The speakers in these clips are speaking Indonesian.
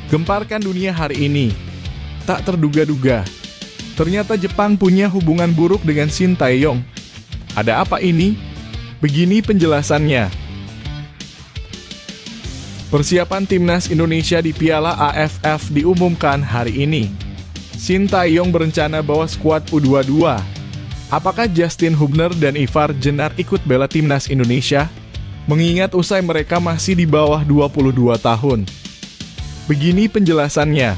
Gemparkan dunia hari ini. Tak terduga-duga, ternyata Jepang punya hubungan buruk dengan Shin Tae-yong. Ada apa ini? Begini penjelasannya. Persiapan timnas Indonesia di Piala AFF diumumkan hari ini. Shin Tae-yong berencana bawa skuad U22. Apakah Justin Hubner dan Ivar Jenar ikut bela timnas Indonesia? Mengingat usai mereka masih di bawah 22 tahun. Begini penjelasannya.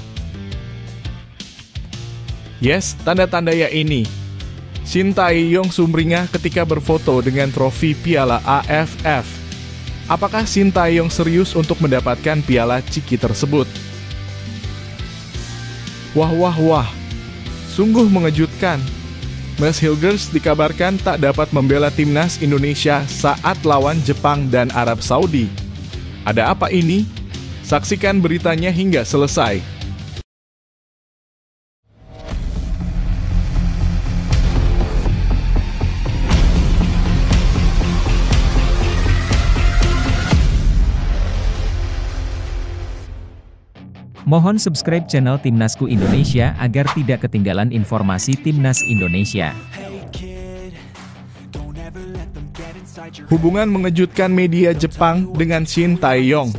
Yes, tanda-tanda ya ini. Shin Tae-yong sumringah ketika berfoto dengan trofi Piala AFF. Apakah Shin Tae-yong serius untuk mendapatkan piala ciki tersebut? Wah. Sungguh mengejutkan. Mes Hilgers dikabarkan tak dapat membela timnas Indonesia saat lawan Jepang dan Arab Saudi. Ada apa ini? Saksikan beritanya hingga selesai. Mohon subscribe channel Timnasku Indonesia agar tidak ketinggalan informasi Timnas Indonesia. Hubungan mengejutkan media Jepang dengan Shin Tae-yong.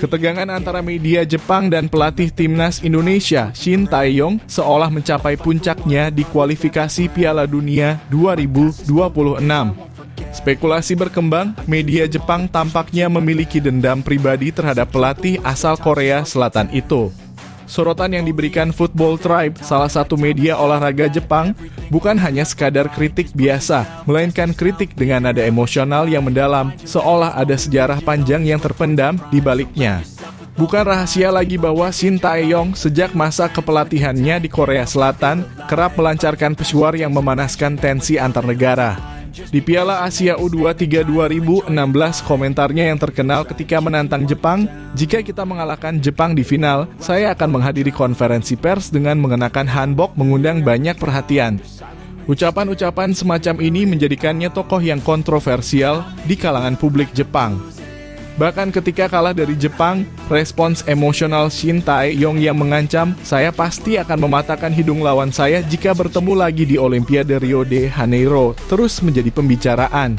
Ketegangan antara media Jepang dan pelatih timnas Indonesia, Shin Tae-yong, seolah mencapai puncaknya di kualifikasi Piala Dunia 2026. Spekulasi berkembang, media Jepang tampaknya memiliki dendam pribadi terhadap pelatih asal Korea Selatan itu. Sorotan yang diberikan Football Tribe, salah satu media olahraga Jepang, bukan hanya sekadar kritik biasa, melainkan kritik dengan nada emosional yang mendalam, seolah ada sejarah panjang yang terpendam di baliknya. Bukan rahasia lagi bahwa Shin Tae-yong sejak masa kepelatihannya di Korea Selatan kerap melancarkan pesuar yang memanaskan tensi antar negara. Di Piala Asia U23 2016, komentarnya yang terkenal ketika menantang Jepang, "Jika kita mengalahkan Jepang di final, saya akan menghadiri konferensi pers dengan mengenakan hanbok mengundang banyak perhatian." Ucapan-ucapan semacam ini menjadikannya tokoh yang kontroversial di kalangan publik Jepang. Bahkan ketika kalah dari Jepang, respons emosional Shin Tae-yong yang mengancam, "Saya pasti akan mematahkan hidung lawan saya jika bertemu lagi di Olimpiade Rio de Janeiro," terus menjadi pembicaraan.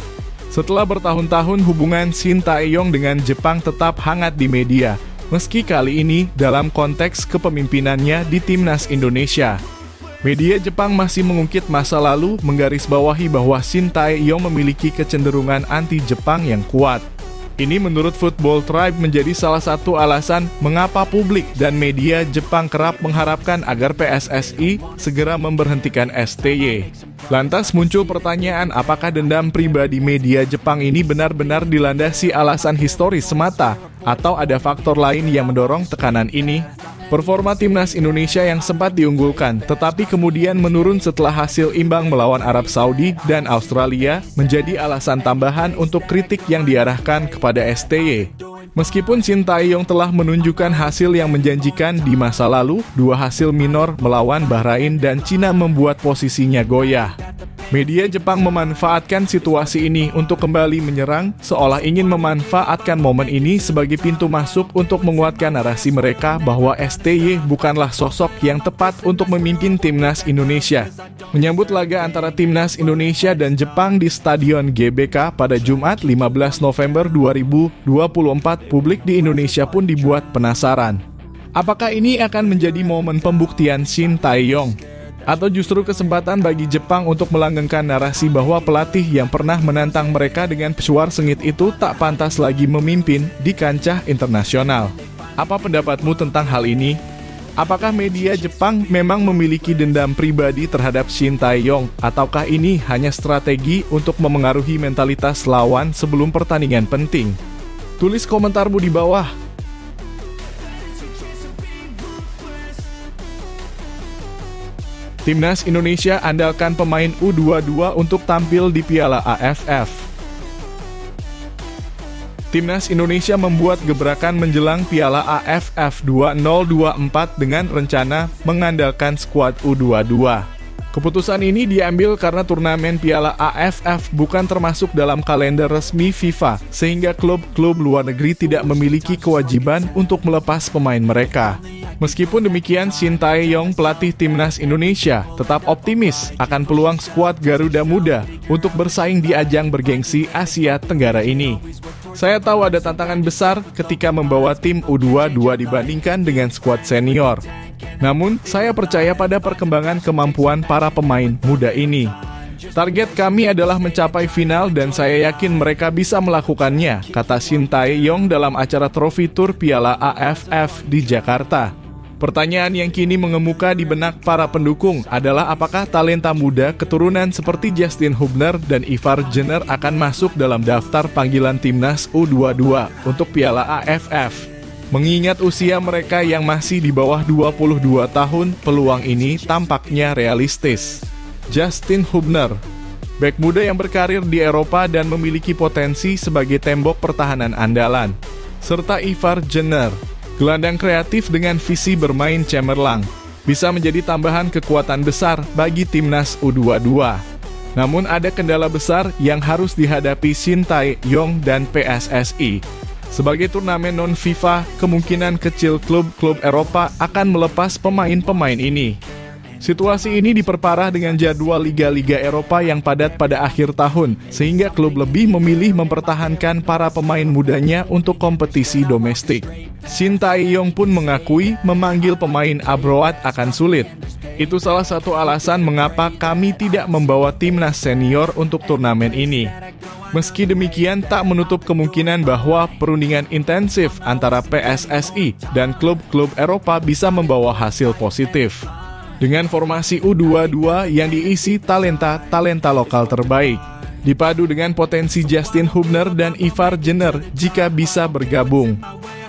Setelah bertahun-tahun, hubungan Shin Tae-yong dengan Jepang tetap hangat di media, meski kali ini dalam konteks kepemimpinannya di timnas Indonesia. Media Jepang masih mengungkit masa lalu, menggarisbawahi bahwa Shin Tae-yong memiliki kecenderungan anti-Jepang yang kuat. Ini menurut Football Tribe menjadi salah satu alasan mengapa publik dan media Jepang kerap mengharapkan agar PSSI segera memberhentikan STY. Lantas muncul pertanyaan, apakah dendam pribadi media Jepang ini benar-benar dilandasi alasan historis semata, atau ada faktor lain yang mendorong tekanan ini? Performa timnas Indonesia yang sempat diunggulkan, tetapi kemudian menurun setelah hasil imbang melawan Arab Saudi dan Australia, menjadi alasan tambahan untuk kritik yang diarahkan kepada STY. Meskipun Shin Tae-yong telah menunjukkan hasil yang menjanjikan di masa lalu, dua hasil minor melawan Bahrain dan Cina membuat posisinya goyah. Media Jepang memanfaatkan situasi ini untuk kembali menyerang, seolah ingin memanfaatkan momen ini sebagai pintu masuk untuk menguatkan narasi mereka bahwa STY bukanlah sosok yang tepat untuk memimpin timnas Indonesia. Menyambut laga antara timnas Indonesia dan Jepang di Stadion GBK pada Jumat 15 November 2024, publik di Indonesia pun dibuat penasaran. Apakah ini akan menjadi momen pembuktian Shin Tae-yong? Atau justru kesempatan bagi Jepang untuk melanggengkan narasi bahwa pelatih yang pernah menantang mereka dengan pesuar sengit itu tak pantas lagi memimpin di kancah internasional? Apa pendapatmu tentang hal ini? Apakah media Jepang memang memiliki dendam pribadi terhadap Shin Tae-yong, ataukah ini hanya strategi untuk memengaruhi mentalitas lawan sebelum pertandingan penting? Tulis komentarmu di bawah. Timnas Indonesia andalkan pemain U22 untuk tampil di Piala AFF. Timnas Indonesia membuat gebrakan menjelang Piala AFF 2024 dengan rencana mengandalkan skuad U22. Keputusan ini diambil karena turnamen Piala AFF bukan termasuk dalam kalender resmi FIFA, sehingga klub-klub luar negeri tidak memiliki kewajiban untuk melepas pemain mereka. Meskipun demikian, Shin Tae-yong, pelatih timnas Indonesia, tetap optimis akan peluang skuad Garuda Muda untuk bersaing di ajang bergengsi Asia Tenggara ini. Saya tahu ada tantangan besar ketika membawa tim U22 dibandingkan dengan skuad senior. Namun, saya percaya pada perkembangan kemampuan para pemain muda ini. Target kami adalah mencapai final dan saya yakin mereka bisa melakukannya, kata Shin Tae-yong dalam acara Trophy Tour Piala AFF di Jakarta. Pertanyaan yang kini mengemuka di benak para pendukung adalah apakah talenta muda keturunan seperti Justin Hubner dan Ivar Jenner akan masuk dalam daftar panggilan timnas U22 untuk Piala AFF. Mengingat usia mereka yang masih di bawah 22 tahun, peluang ini tampaknya realistis. Justin Hubner, bek muda yang berkarir di Eropa dan memiliki potensi sebagai tembok pertahanan andalan. Serta Ivar Jenner, gelandang kreatif dengan visi bermain cemerlang, bisa menjadi tambahan kekuatan besar bagi timnas U22. Namun ada kendala besar yang harus dihadapi Shin Tae-yong dan PSSI. Sebagai turnamen non-FIFA, kemungkinan kecil klub-klub Eropa akan melepas pemain-pemain ini. Situasi ini diperparah dengan jadwal liga-liga Eropa yang padat pada akhir tahun, sehingga klub lebih memilih mempertahankan para pemain mudanya untuk kompetisi domestik. Shin Tae-yong pun mengakui memanggil pemain abroad akan sulit. Itu salah satu alasan mengapa kami tidak membawa timnas senior untuk turnamen ini. Meski demikian, tak menutup kemungkinan bahwa perundingan intensif antara PSSI dan klub-klub Eropa bisa membawa hasil positif. Dengan formasi U22 yang diisi talenta-talenta lokal terbaik, dipadu dengan potensi Justin Hubner dan Ivar Jenner jika bisa bergabung,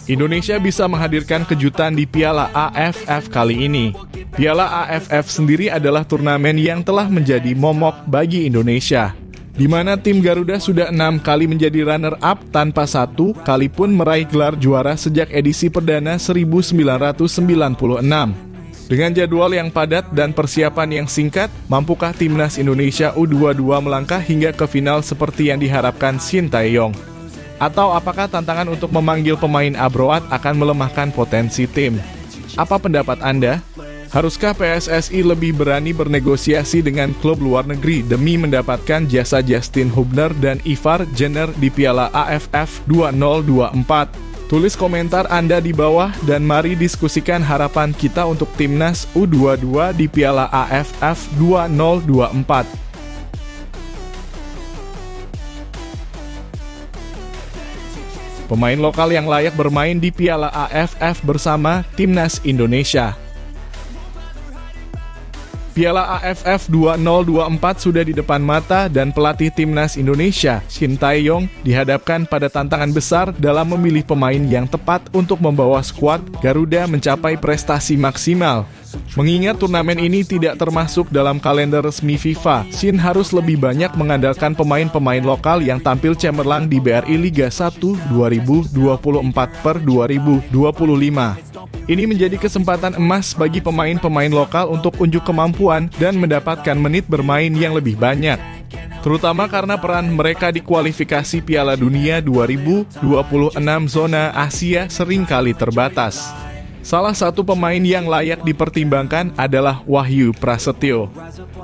Indonesia bisa menghadirkan kejutan di Piala AFF kali ini. Piala AFF sendiri adalah turnamen yang telah menjadi momok bagi Indonesia, di mana tim Garuda sudah 6 kali menjadi runner-up tanpa satu kali pun meraih gelar juara sejak edisi perdana 1996. Dengan jadwal yang padat dan persiapan yang singkat, mampukah timnas Indonesia U22 melangkah hingga ke final seperti yang diharapkan Shin Tae-yong? Atau apakah tantangan untuk memanggil pemain abroad akan melemahkan potensi tim? Apa pendapat Anda? Haruskah PSSI lebih berani bernegosiasi dengan klub luar negeri demi mendapatkan jasa Justin Hubner dan Ivar Jenner di Piala AFF 2024? Tulis komentar Anda di bawah dan mari diskusikan harapan kita untuk timnas U22 di Piala AFF 2024. Pemain lokal yang layak bermain di Piala AFF bersama timnas Indonesia. Piala AFF 2024 sudah di depan mata dan pelatih timnas Indonesia, Shin Tae-yong, dihadapkan pada tantangan besar dalam memilih pemain yang tepat untuk membawa skuad Garuda mencapai prestasi maksimal. Mengingat turnamen ini tidak termasuk dalam kalender resmi FIFA, Shin harus lebih banyak mengandalkan pemain-pemain lokal yang tampil cemerlang di BRI Liga 1 2024/2025. Ini menjadi kesempatan emas bagi pemain-pemain lokal untuk unjuk kemampuan dan mendapatkan menit bermain yang lebih banyak. Terutama karena peran mereka di kualifikasi Piala Dunia 2026 zona Asia seringkali terbatas. Salah satu pemain yang layak dipertimbangkan adalah Wahyu Prasetyo.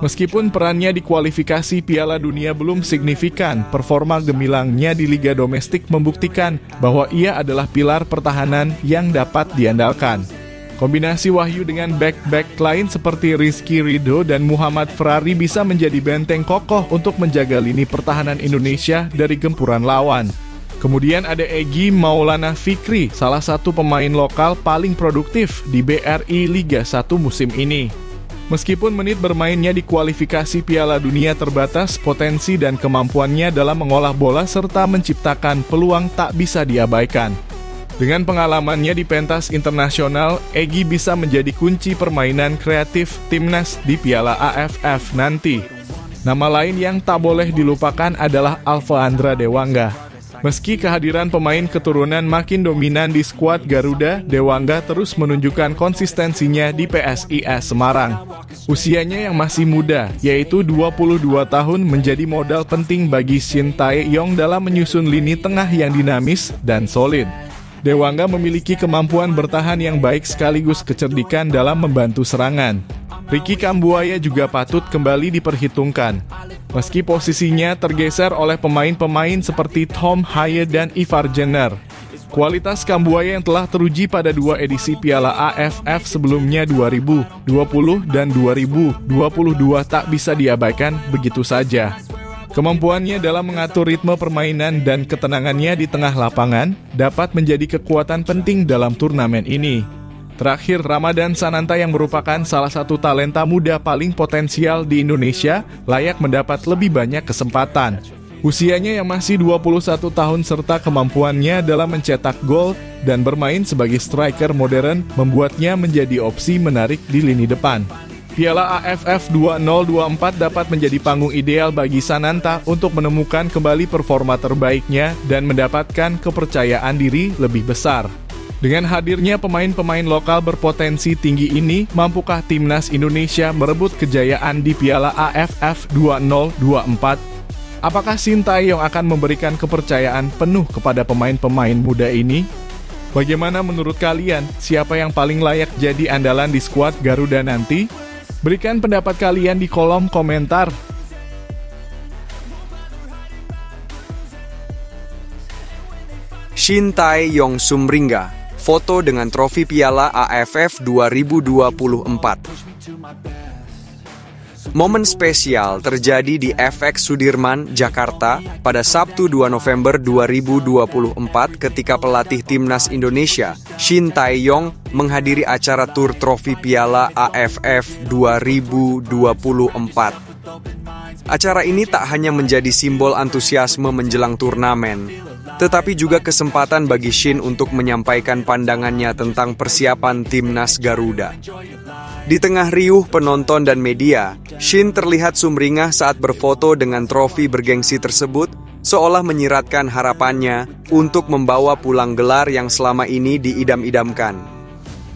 Meskipun perannya di kualifikasi Piala Dunia belum signifikan, performa gemilangnya di Liga Domestik membuktikan bahwa ia adalah pilar pertahanan yang dapat diandalkan. Kombinasi Wahyu dengan back-back lain seperti Rizky Ridho dan Muhammad Ferrari bisa menjadi benteng kokoh untuk menjaga lini pertahanan Indonesia dari gempuran lawan. Kemudian ada Egy Maulana Fikri, salah satu pemain lokal paling produktif di BRI Liga 1 musim ini. Meskipun menit bermainnya di kualifikasi Piala Dunia terbatas, potensi dan kemampuannya dalam mengolah bola serta menciptakan peluang tak bisa diabaikan. Dengan pengalamannya di pentas internasional, Egy bisa menjadi kunci permainan kreatif timnas di Piala AFF nanti. Nama lain yang tak boleh dilupakan adalah Alfa Andra Dewangga. Meski kehadiran pemain keturunan makin dominan di skuad Garuda, Dewangga terus menunjukkan konsistensinya di PSIS Semarang. Usianya yang masih muda, yaitu 22 tahun, menjadi modal penting bagi Shin Tae-yong dalam menyusun lini tengah yang dinamis dan solid. Dewangga memiliki kemampuan bertahan yang baik sekaligus kecerdikan dalam membantu serangan. Ricky Kambuaya juga patut kembali diperhitungkan. Meski posisinya tergeser oleh pemain-pemain seperti Tom Haye dan Ivar Jenner. Kualitas Kambuaya yang telah teruji pada 2 edisi Piala AFF sebelumnya 2020 dan 2022 tak bisa diabaikan begitu saja. Kemampuannya dalam mengatur ritme permainan dan ketenangannya di tengah lapangan dapat menjadi kekuatan penting dalam turnamen ini. Terakhir, Ramadan Sananta yang merupakan salah satu talenta muda paling potensial di Indonesia layak mendapat lebih banyak kesempatan. Usianya yang masih 21 tahun serta kemampuannya dalam mencetak gol dan bermain sebagai striker modern membuatnya menjadi opsi menarik di lini depan. Piala AFF 2024 dapat menjadi panggung ideal bagi Sananta untuk menemukan kembali performa terbaiknya dan mendapatkan kepercayaan diri lebih besar. Dengan hadirnya pemain-pemain lokal berpotensi tinggi ini, mampukah Timnas Indonesia merebut kejayaan di Piala AFF 2024? Apakah Shin Tae-yong akan memberikan kepercayaan penuh kepada pemain-pemain muda ini? Bagaimana menurut kalian, siapa yang paling layak jadi andalan di skuad Garuda nanti? Berikan pendapat kalian di kolom komentar. Shin Tae-yong Sumringga, foto dengan trofi Piala AFF 2024. Momen spesial terjadi di FX Sudirman, Jakarta pada Sabtu 2 November 2024 ketika pelatih Timnas Indonesia, Shin Tae-yong, menghadiri acara tur trofi Piala AFF 2024. Acara ini tak hanya menjadi simbol antusiasme menjelang turnamen, tetapi juga kesempatan bagi Shin untuk menyampaikan pandangannya tentang persiapan Timnas Garuda. Di tengah riuh penonton dan media, Shin terlihat sumringah saat berfoto dengan trofi bergengsi tersebut, seolah menyiratkan harapannya untuk membawa pulang gelar yang selama ini diidam-idamkan.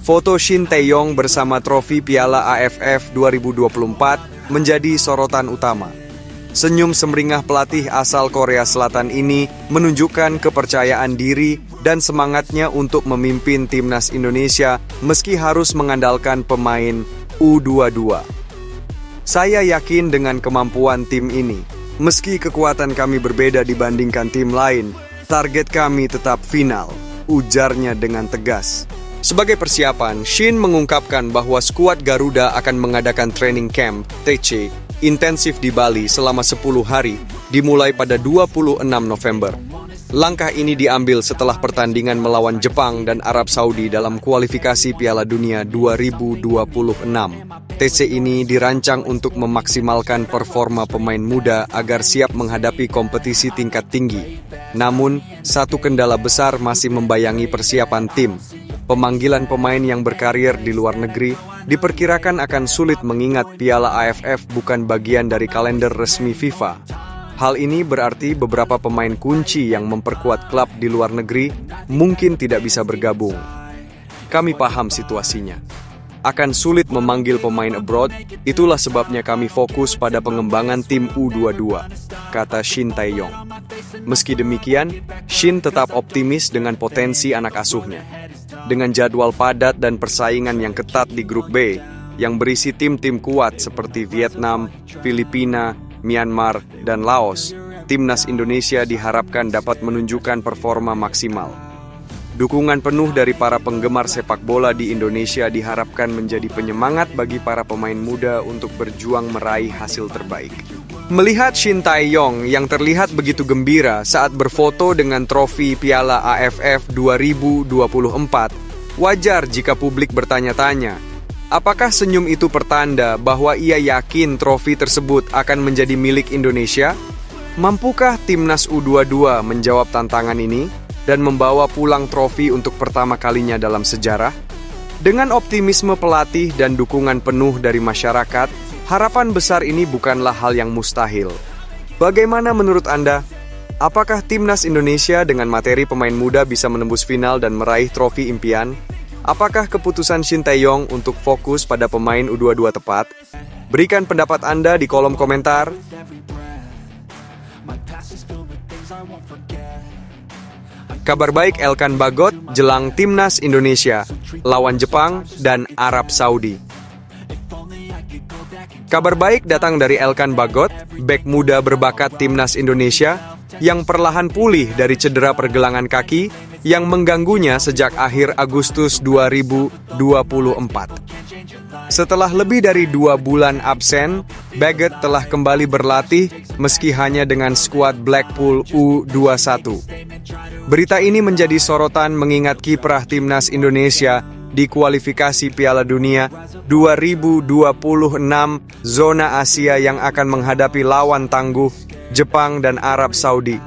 Foto Shin Tae-yong bersama trofi Piala AFF 2024 menjadi sorotan utama. Senyum sumringah pelatih asal Korea Selatan ini menunjukkan kepercayaan diri dan semangatnya untuk memimpin Timnas Indonesia meski harus mengandalkan pemain U22. Saya yakin dengan kemampuan tim ini. Meski kekuatan kami berbeda dibandingkan tim lain, target kami tetap final, ujarnya dengan tegas. Sebagai persiapan, Shin mengungkapkan bahwa skuad Garuda akan mengadakan training camp (TC) intensif di Bali selama 10 hari, dimulai pada 26 November. Langkah ini diambil setelah pertandingan melawan Jepang dan Arab Saudi dalam kualifikasi Piala Dunia 2026. TC ini dirancang untuk memaksimalkan performa pemain muda agar siap menghadapi kompetisi tingkat tinggi. Namun, satu kendala besar masih membayangi persiapan tim. Pemanggilan pemain yang berkarir di luar negeri diperkirakan akan sulit mengingat Piala AFF bukan bagian dari kalender resmi FIFA. Hal ini berarti beberapa pemain kunci yang memperkuat klub di luar negeri mungkin tidak bisa bergabung. Kami paham situasinya. Akan sulit memanggil pemain abroad, itulah sebabnya kami fokus pada pengembangan tim U22, kata Shin Tae-yong. Meski demikian, Shin tetap optimis dengan potensi anak asuhnya. Dengan jadwal padat dan persaingan yang ketat di grup B, yang berisi tim-tim kuat seperti Vietnam, Filipina, Myanmar, dan Laos, Timnas Indonesia diharapkan dapat menunjukkan performa maksimal. Dukungan penuh dari para penggemar sepak bola di Indonesia diharapkan menjadi penyemangat bagi para pemain muda untuk berjuang meraih hasil terbaik. Melihat Shin Tae-yong yang terlihat begitu gembira saat berfoto dengan trofi Piala AFF 2024, wajar jika publik bertanya-tanya, apakah senyum itu pertanda bahwa ia yakin trofi tersebut akan menjadi milik Indonesia? Mampukah Timnas U22 menjawab tantangan ini dan membawa pulang trofi untuk pertama kalinya dalam sejarah? Dengan optimisme pelatih dan dukungan penuh dari masyarakat, harapan besar ini bukanlah hal yang mustahil. Bagaimana menurut Anda? Apakah Timnas Indonesia dengan materi pemain muda bisa menembus final dan meraih trofi impian? Apakah keputusan Shin Tae-yong untuk fokus pada pemain U22 tepat? Berikan pendapat Anda di kolom komentar. Kabar baik Elkan Bagot jelang Timnas Indonesia lawan Jepang dan Arab Saudi. Kabar baik datang dari Elkan Bagot, bek muda berbakat Timnas Indonesia yang perlahan pulih dari cedera pergelangan kaki yang mengganggunya sejak akhir Agustus 2024. Setelah lebih dari 2 bulan absen, Bagot telah kembali berlatih meski hanya dengan skuad Blackpool U21. Berita ini menjadi sorotan mengingat kiprah Timnas Indonesia di kualifikasi Piala Dunia 2026 zona Asia yang akan menghadapi lawan tangguh Jepang dan Arab Saudi.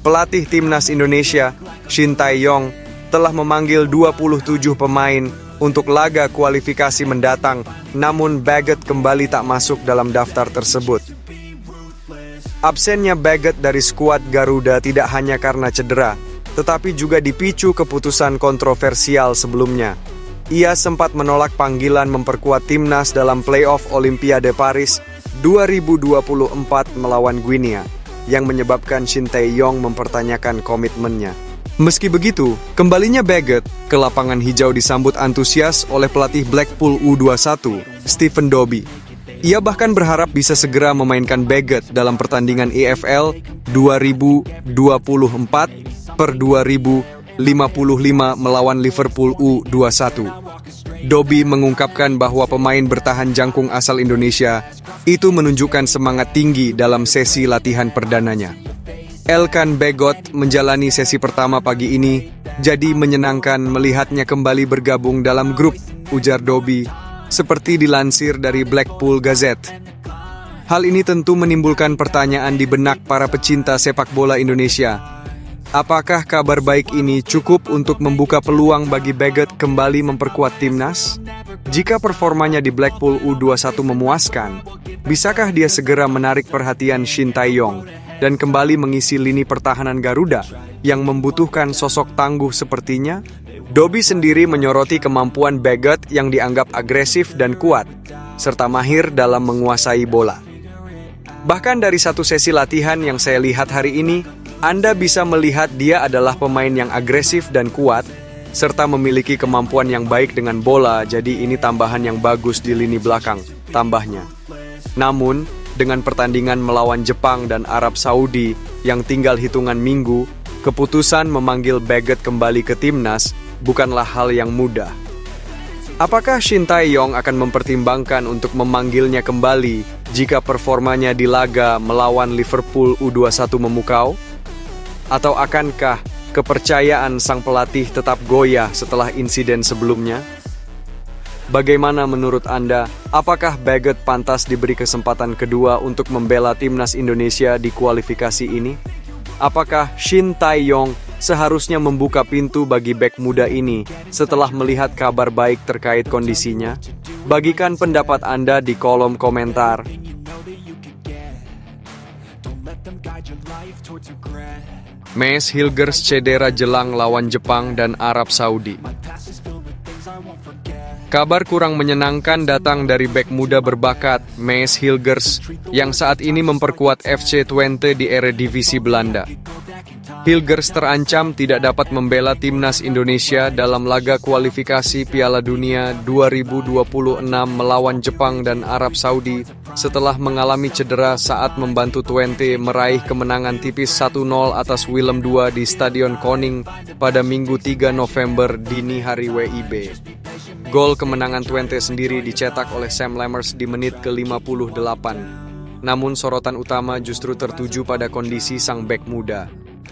Pelatih Timnas Indonesia, Shin Tae-yong, telah memanggil 27 pemain untuk laga kualifikasi mendatang, namun Bagot kembali tak masuk dalam daftar tersebut. Absennya Bagot dari skuad Garuda tidak hanya karena cedera, tetapi juga dipicu keputusan kontroversial sebelumnya. Ia sempat menolak panggilan memperkuat timnas dalam playoff Olimpiade Paris 2024 melawan Guinea, yang menyebabkan Shin Tae-yong mempertanyakan komitmennya. Meski begitu, kembalinya Bagot ke lapangan hijau disambut antusias oleh pelatih Blackpool U21, Stephen Dobbie. Ia bahkan berharap bisa segera memainkan Bagot dalam pertandingan EFL 2024/2055 melawan Liverpool U21. Dobbie mengungkapkan bahwa pemain bertahan jangkung asal Indonesia itu menunjukkan semangat tinggi dalam sesi latihan perdananya. Elkan Bagot menjalani sesi pertama pagi ini, jadi menyenangkan melihatnya kembali bergabung dalam grup, ujar Dobbie, seperti dilansir dari Blackpool Gazette. Hal ini tentu menimbulkan pertanyaan di benak para pecinta sepak bola Indonesia. Apakah kabar baik ini cukup untuk membuka peluang bagi Bagot kembali memperkuat timnas? Jika performanya di Blackpool U21 memuaskan, bisakah dia segera menarik perhatian Shin Tae-yong dan kembali mengisi lini pertahanan Garuda yang membutuhkan sosok tangguh sepertinya? Dobbie sendiri menyoroti kemampuan Bagot yang dianggap agresif dan kuat, serta mahir dalam menguasai bola. Bahkan dari satu sesi latihan yang saya lihat hari ini, Anda bisa melihat dia adalah pemain yang agresif dan kuat, serta memiliki kemampuan yang baik dengan bola, jadi ini tambahan yang bagus di lini belakang, tambahnya. Namun, dengan pertandingan melawan Jepang dan Arab Saudi yang tinggal hitungan minggu, keputusan memanggil Bagot kembali ke timnas bukanlah hal yang mudah. Apakah Shin Tae-yong akan mempertimbangkan untuk memanggilnya kembali jika performanya di laga melawan Liverpool U21 memukau? Atau akankah kepercayaan sang pelatih tetap goyah setelah insiden sebelumnya? Bagaimana menurut Anda? Apakah Bagot pantas diberi kesempatan kedua untuk membela timnas Indonesia di kualifikasi ini? Apakah Shin Tae-yong seharusnya membuka pintu bagi bek muda ini setelah melihat kabar baik terkait kondisinya? Bagikan pendapat Anda di kolom komentar. Maes Hilgers cedera jelang lawan Jepang dan Arab Saudi. Kabar kurang menyenangkan datang dari bek muda berbakat Maes Hilgers yang saat ini memperkuat FC Twente di Eredivisie Belanda. Hilgers terancam tidak dapat membela timnas Indonesia dalam laga kualifikasi Piala Dunia 2026 melawan Jepang dan Arab Saudi setelah mengalami cedera saat membantu Twente meraih kemenangan tipis 1-0 atas Willem II di Stadion Koning pada Minggu 3 November dini hari WIB. Gol kemenangan Twente sendiri dicetak oleh Sam Lammers di menit ke-58. Namun sorotan utama justru tertuju pada kondisi sang bek muda.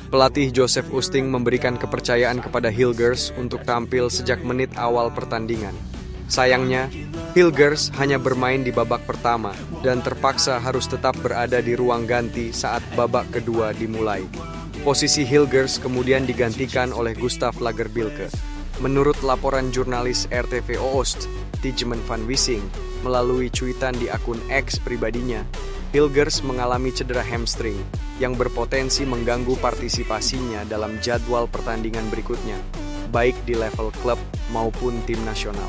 Pelatih Joseph Oosting memberikan kepercayaan kepada Hilgers untuk tampil sejak menit awal pertandingan. Sayangnya, Hilgers hanya bermain di babak pertama dan terpaksa harus tetap berada di ruang ganti saat babak kedua dimulai. Posisi Hilgers kemudian digantikan oleh Gustav Lagerbielke. Menurut laporan jurnalis RTV Oost, Tigeman van Wissing, melalui cuitan di akun X pribadinya, Hilgers mengalami cedera hamstring yang berpotensi mengganggu partisipasinya dalam jadwal pertandingan berikutnya, baik di level klub maupun tim nasional.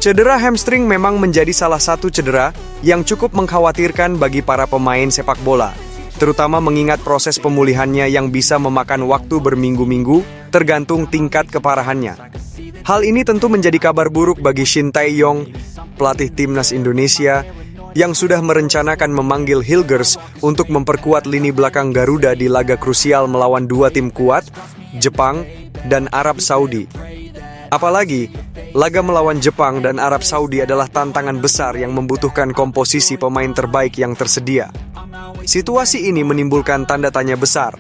Cedera hamstring memang menjadi salah satu cedera yang cukup mengkhawatirkan bagi para pemain sepak bola, terutama mengingat proses pemulihannya yang bisa memakan waktu berminggu-minggu tergantung tingkat keparahannya. Hal ini tentu menjadi kabar buruk bagi Shin Tae-yong, pelatih timnas Indonesia, yang sudah merencanakan memanggil Hilgers untuk memperkuat lini belakang Garuda di laga krusial melawan dua tim kuat, Jepang dan Arab Saudi. Apalagi, laga melawan Jepang dan Arab Saudi adalah tantangan besar yang membutuhkan komposisi pemain terbaik yang tersedia. Situasi ini menimbulkan tanda tanya besar.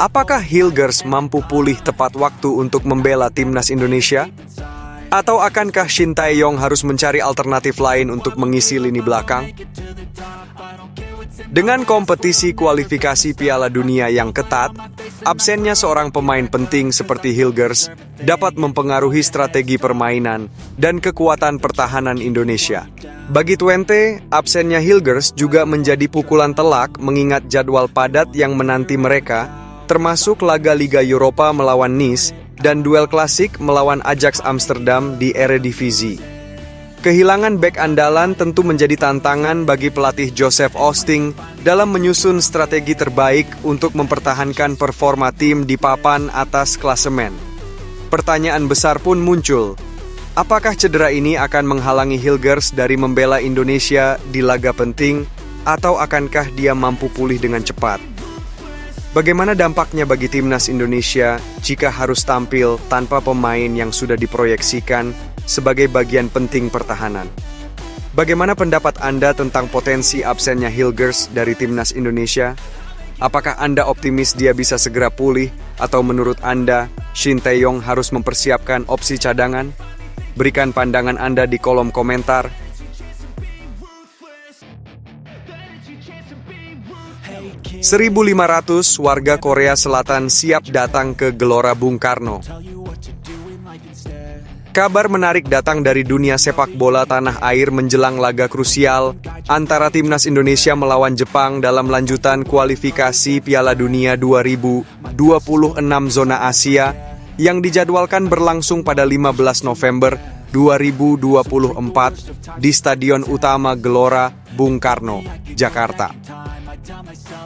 Apakah Hilgers mampu pulih tepat waktu untuk membela timnas Indonesia? Atau akankah Shin Tae-yong harus mencari alternatif lain untuk mengisi lini belakang? Dengan kompetisi kualifikasi Piala Dunia yang ketat, absennya seorang pemain penting seperti Hilgers dapat mempengaruhi strategi permainan dan kekuatan pertahanan Indonesia. Bagi Twente, absennya Hilgers juga menjadi pukulan telak mengingat jadwal padat yang menanti mereka, termasuk laga Liga Eropa melawan Nice dan duel klasik melawan Ajax Amsterdam di Eredivisie. Kehilangan bek andalan tentu menjadi tantangan bagi pelatih Joseph Osting dalam menyusun strategi terbaik untuk mempertahankan performa tim di papan atas klasemen. Pertanyaan besar pun muncul. Apakah cedera ini akan menghalangi Hilgers dari membela Indonesia di laga penting, atau akankah dia mampu pulih dengan cepat? Bagaimana dampaknya bagi timnas Indonesia jika harus tampil tanpa pemain yang sudah diproyeksikan sebagai bagian penting pertahanan? Bagaimana pendapat Anda tentang potensi absennya Hilgers dari timnas Indonesia? Apakah Anda optimis dia bisa segera pulih, atau menurut Anda, Shin Tae-yong harus mempersiapkan opsi cadangan? Berikan pandangan Anda di kolom komentar. 1.500 warga Korea Selatan siap datang ke Gelora Bung Karno. Kabar menarik datang dari dunia sepak bola tanah air menjelang laga krusial antara timnas Indonesia melawan Jepang dalam lanjutan kualifikasi Piala Dunia 2026 zona Asia yang dijadwalkan berlangsung pada 15 November 2024 di Stadion Utama Gelora Bung Karno, Jakarta.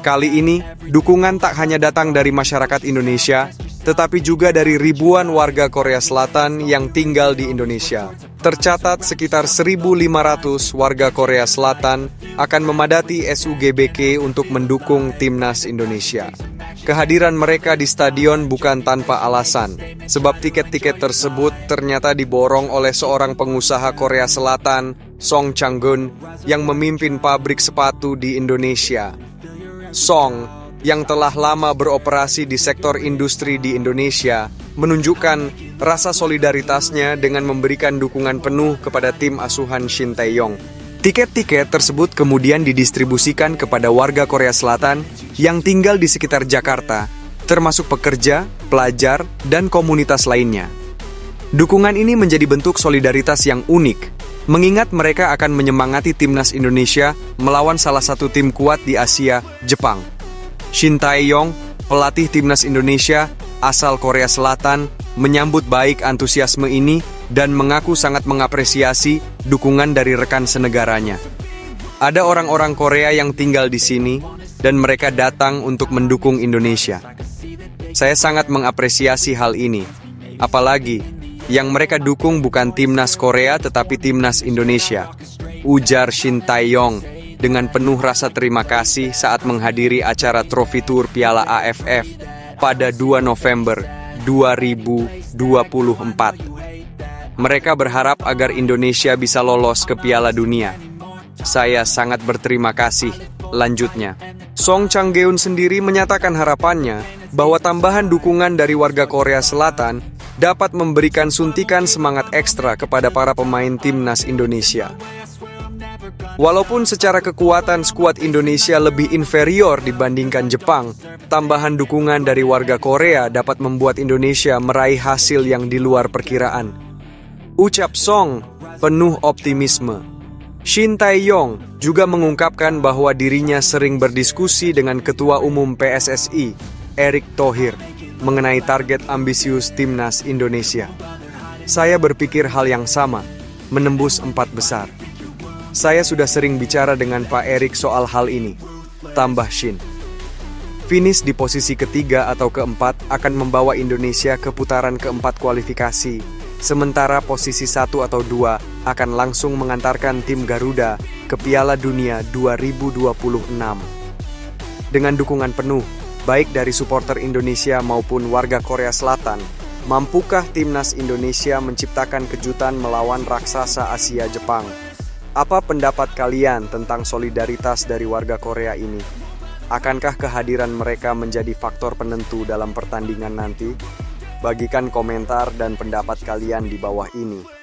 Kali ini, dukungan tak hanya datang dari masyarakat Indonesia, tetapi juga dari ribuan warga Korea Selatan yang tinggal di Indonesia. Tercatat sekitar 1.500 warga Korea Selatan akan memadati SUGBK untuk mendukung timnas Indonesia. Kehadiran mereka di stadion bukan tanpa alasan, sebab tiket-tiket tersebut ternyata diborong oleh seorang pengusaha Korea Selatan, Song Chang-gun, yang memimpin pabrik sepatu di Indonesia. Song, yang telah lama beroperasi di sektor industri di Indonesia, menunjukkan rasa solidaritasnya dengan memberikan dukungan penuh kepada tim asuhan Shin Tae-yong. Tiket-tiket tersebut kemudian didistribusikan kepada warga Korea Selatan yang tinggal di sekitar Jakarta, termasuk pekerja, pelajar, dan komunitas lainnya. Dukungan ini menjadi bentuk solidaritas yang unik, mengingat mereka akan menyemangati timnas Indonesia melawan salah satu tim kuat di Asia, Jepang. Shin Tae-yong, pelatih timnas Indonesia asal Korea Selatan, menyambut baik antusiasme ini dan mengaku sangat mengapresiasi dukungan dari rekan senegaranya. Ada orang-orang Korea yang tinggal di sini dan mereka datang untuk mendukung Indonesia. Saya sangat mengapresiasi hal ini, apalagi yang mereka dukung bukan timnas Korea tetapi timnas Indonesia, ujar Shin Tae-yong dengan penuh rasa terima kasih saat menghadiri acara Trophy Tour Piala AFF pada 2 November 2024. Mereka berharap agar Indonesia bisa lolos ke Piala Dunia. Saya sangat berterima kasih, lanjutnya. Song Chang-geun sendiri menyatakan harapannya bahwa tambahan dukungan dari warga Korea Selatan dapat memberikan suntikan semangat ekstra kepada para pemain timnas Indonesia. Walaupun secara kekuatan skuad Indonesia lebih inferior dibandingkan Jepang, tambahan dukungan dari warga Korea dapat membuat Indonesia meraih hasil yang di luar perkiraan. Ucap Song penuh optimisme. Shin Tae-yong juga mengungkapkan bahwa dirinya sering berdiskusi dengan Ketua Umum PSSI, Erick Thohir, mengenai target ambisius timnas Indonesia. Saya berpikir hal yang sama, menembus 4 besar. Saya sudah sering bicara dengan Pak Erick soal hal ini, tambah Shin. Finish di posisi ketiga atau keempat akan membawa Indonesia ke putaran keempat kualifikasi, sementara posisi 1 atau 2 akan langsung mengantarkan tim Garuda ke Piala Dunia 2026. Dengan dukungan penuh, baik dari supporter Indonesia maupun warga Korea Selatan, mampukah timnas Indonesia menciptakan kejutan melawan raksasa Asia Jepang? Apa pendapat kalian tentang solidaritas dari warga Korea ini? Akankah kehadiran mereka menjadi faktor penentu dalam pertandingan nanti? Bagikan komentar dan pendapat kalian di bawah ini.